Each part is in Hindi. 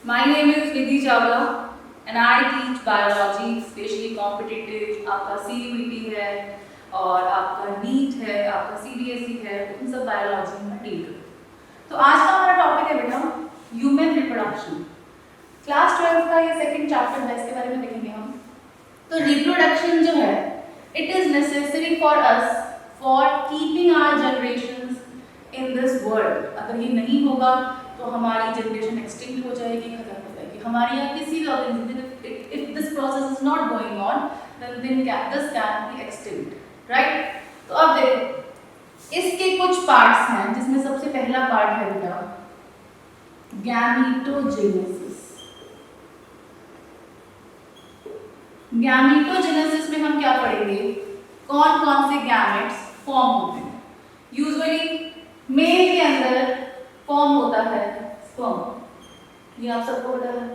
My name is Vidhi Chawla and I teach biology, especially competitive. आपका CBT है और आपका NEET है, आपका CBSE है, उन सब बायोलॉजी में डील करती हूँ। तो आज का हमारा टॉपिक है बेटा ह्यूमन रिप्रोडक्शन। क्लास 12 का ये सेकंड चैप्टर है, इसके बारे में देखेंगे हम। तो रिप्रोडक्शन जो है it is necessary for us for keeping our generations in this world. अगर ये नहीं होगा तो हमारी जनरेशन एक्सटिंक्ट हो जाएगी, खत्म हो जाएगी। हमारे यहाँ किसी भी organism if this process is not going on then this can be extinct, right. तो अब देखो इसके कुछ पार्ट्स हैं जिसमें सबसे पहला पार्ट है बेटा गैमीटोजेनेसिस। गैमीटोजेनेसिस में हम क्या पढ़ेंगे, कौन कौन से गैमेट्स फॉर्म होते हैं। यूजुअली मेल के अंदर फॉर्म होता है स्पर्म, ये आप सबको पता है।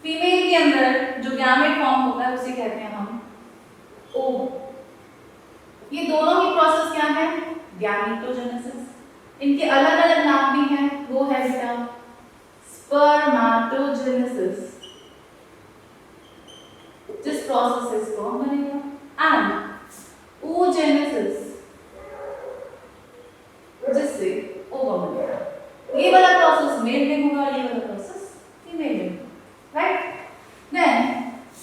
फीमेल के अंदर जो गैमेट फॉर्म होता है उसे कहते हैं हम ओवम। ये दोनों की प्रोसेस क्या है, गैमीटोजेनेसिस। इनके अलग अलग नाम भी हैं, वो है बेटा स्पर्मेटोजेनेसिस, जिस प्रोसेस से स्पर्म बनेगा, एंड oogenesis जिससे ओवम बनेगा। ये वाला प्रोसेस मेल में होगा, ये वाला प्रोसेस फीमेल में होगा, right. Then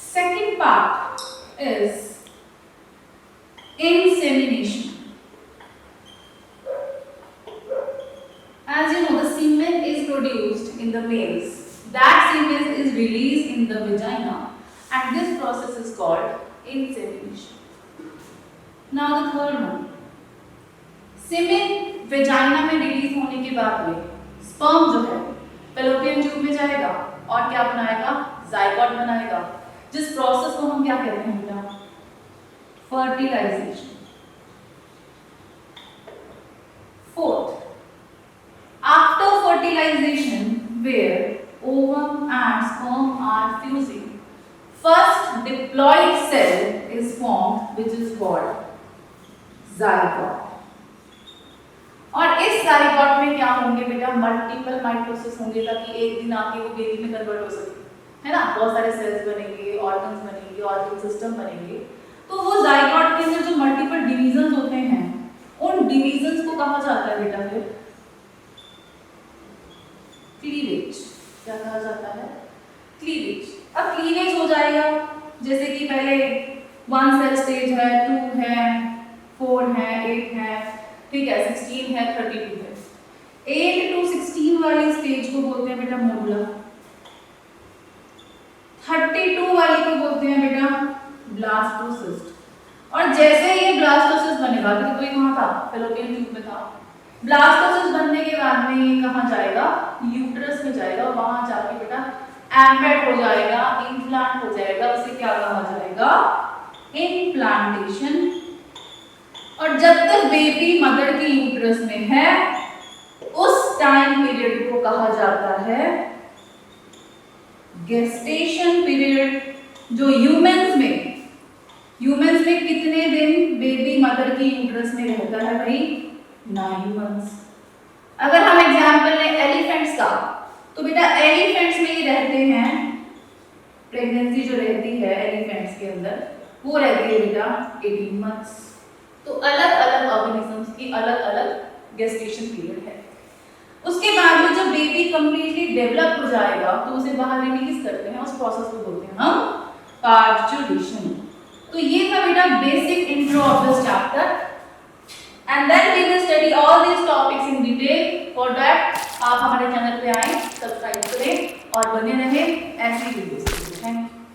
second part is insemination. As you know, the semen is produced in the males. That semen is released in the vagina, and this process is called insemination. Now the third one. Semen vagina में रिलीज होने के बाद में sperm जो है fallopian tube में जाएगा और क्या बनाएगा, zygote बनाएगा, जिस प्रोसेस को हम क्या कहते हैं बेटा, fertilization. Fourth, after fertilization, where ovum and sperm are fusing, first diploid cell is formed, which is called zygote. और इस zygote में क्या होंगे बेटा, मल्टीपल माइटोसिस होंगे, ताकि एक दिन आके वो बेबी में कन्वर्ट हो सके, है ना। बहुत सारे सेल्स बनेंगे, ऑर्गन्स बनेंगे, ऑर्गन सिस्टम बनेंगे। तो वो ज़ाइगोट के अंदर जो मल्टीपल डिवीजन्स होते हैं उन डिवीजन्स को कहा जाता है बेटा फिर क्लीवेज। क्या कहा जाता है, क्लीवेज। अब क्लीवेज हो जाएगा, जैसे कि पहले 1 सेल स्टेज है, 2 है, 4 है, 8 है, ठीक है, 16 है, 32 है। 8 to 16 वाली स्टेज को बोलते हैं बेटा मोडुला। 32 वाली को बोलते हैं बेटा ब्लास्टोसिस्ट। और जैसे ये ब्लास्टोसिस्ट बनेगा, तो ये कहाँ था, फैलोपियन ट्यूब में था। ब्लास्टोसिस्ट बनने के बाद में ये कहाँ जाएगा, यूट्रस में जाएगा, और वहां जाके बेटा एम्बेड हो जाएगा, इम्प्लांट हो जाएगा। उसे क्या कहा जाएगा, इम्प्लांटेशन। और जब तक बेबी मदर की यूट्रस में है उस टाइम पीरियड को कहा जाता है गेस्टेशन पीरियड। जो ह्यूमंस में कितने दिन बेबी मदर की यूट्रस में रहता है भाई, 9 मंथ्स। अगर हम एग्जांपल लें एलिफेंट्स का, तो बेटा एलिफेंट्स में ये रहते हैं, प्रेगनेंसी जो रहती है एलिफेंट्स के अंदर वो रहती है बेटा 18 मंथ्स। तो अलग अलग ऑर्गेनिजम्स की अलग अलग गेस्टेशन पीरियड है। उसके बाद में जब बेबी कंप्लीटली डेवलप हो जाएगा तो उसे बाहर रिलीज करते हैं, उस प्रोसेस को बोलते हैं हम पार्चुरेशन। तो ये था बेटा basic intro of this chapter, and then we will study all this topics in detail. For that आप हमारे चैनल पे आए, सब्सक्राइब करें और बने रहें ऐसी वीडियोस के लिए। Thank you.